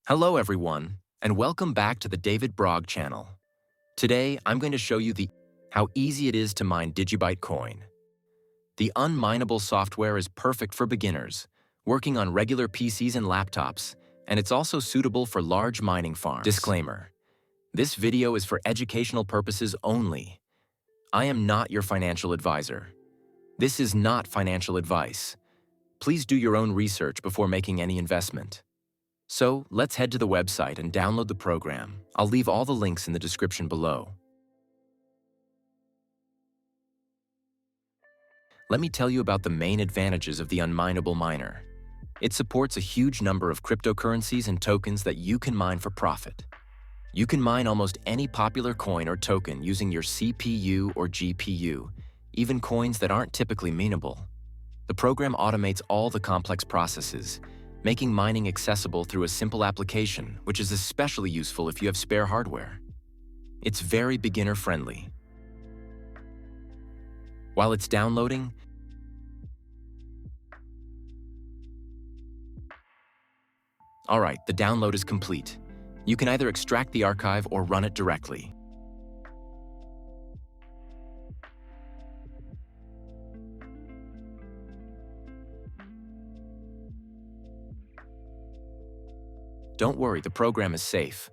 Hello everyone, and welcome back to the David Brog channel. Today, I'm going to show you how easy it is to mine DigiByte coin. The Unmineable software is perfect for beginners, working on regular PCs and laptops, and it's also suitable for large mining farms. Disclaimer: this video is for educational purposes only. I am not your financial advisor. This is not financial advice. Please do your own research before making any investment. So, let's head to the website and download the program. I'll leave all the links in the description below. Let me tell you about the main advantages of the Unmineable miner. It supports a huge number of cryptocurrencies and tokens that you can mine for profit. You can mine almost any popular coin or token using your CPU or GPU, even coins that aren't typically mineable. The program automates all the complex processes, making mining accessible through a simple application, which is especially useful if you have spare hardware. It's very beginner-friendly. While it's downloading, alright, the download is complete. You can either extract the archive or run it directly. Don't worry, the program is safe.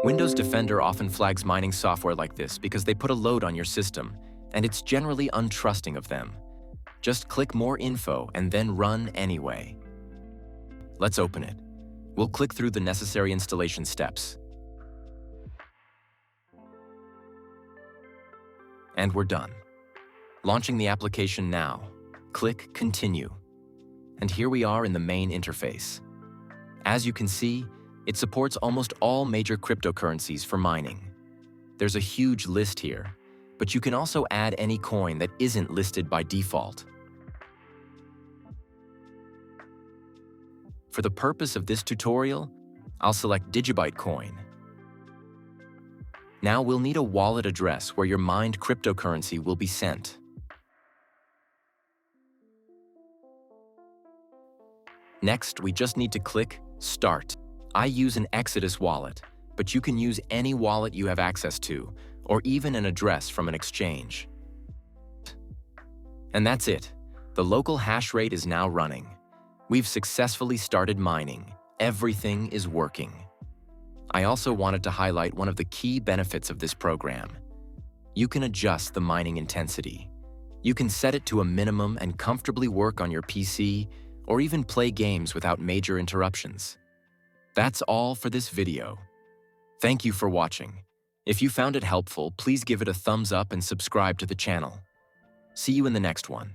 Windows Defender often flags mining software like this because they put a load on your system, and it's generally untrusting of them. Just click More Info and then run anyway. Let's open it. We'll click through the necessary installation steps. And we're done. Launching the application now. Click Continue. And here we are in the main interface. As you can see, it supports almost all major cryptocurrencies for mining. There's a huge list here, but you can also add any coin that isn't listed by default. For the purpose of this tutorial, I'll select DigiByte coin. Now we'll need a wallet address where your mined cryptocurrency will be sent. Next, we just need to click Start. I use an Exodus wallet, but you can use any wallet you have access to, or even an address from an exchange. And that's it. The local hash rate is now running. We've successfully started mining. Everything is working. I also wanted to highlight one of the key benefits of this program. You can adjust the mining intensity. You can set it to a minimum and comfortably work on your PC, or even play games without major interruptions. That's all for this video. Thank you for watching. If you found it helpful, please give it a thumbs up and subscribe to the channel. See you in the next one.